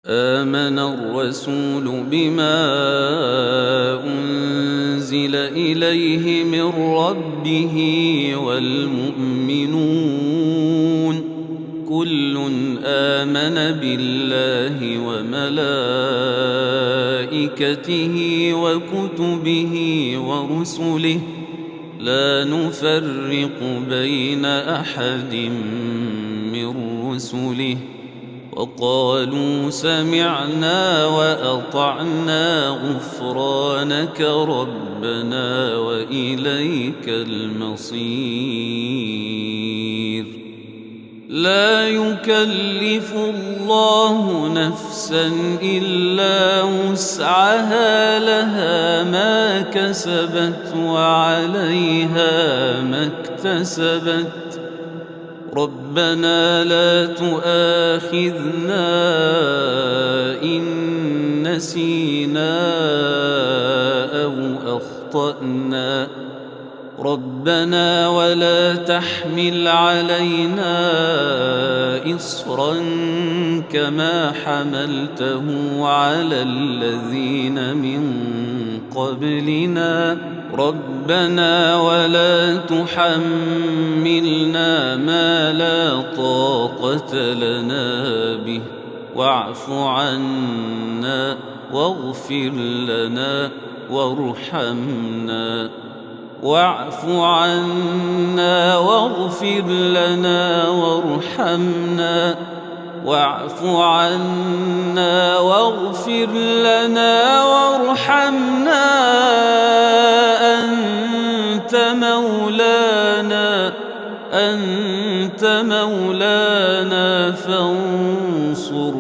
آمن الرسول بما أنزل إليه من ربه والمؤمنون كل آمن بالله وملائكته وكتبه ورسله لا نفرق بين أحد من رسله وقالوا سمعنا وأطعنا غفرانك ربنا وإليك المصير. لا يكلف الله نفسا إلا وسعها لها ما كسبت وعليها ما اكتسبت ربنا لا تؤاخذنا إن نسينا أو أخطأنا ربنا ولا تحمل علينا إصرا كما حملته على الذين من قبلنا ربنا ولا تحملنا ما لا طاقة لنا به واعف عنا واغفر لنا وارحمنا واعف عنا واغفر لنا وارحمنا واعف عنا واغفر لنا وارحمنا أنت مولانا فانصرنا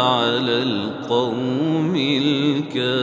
على القوم الكافرين.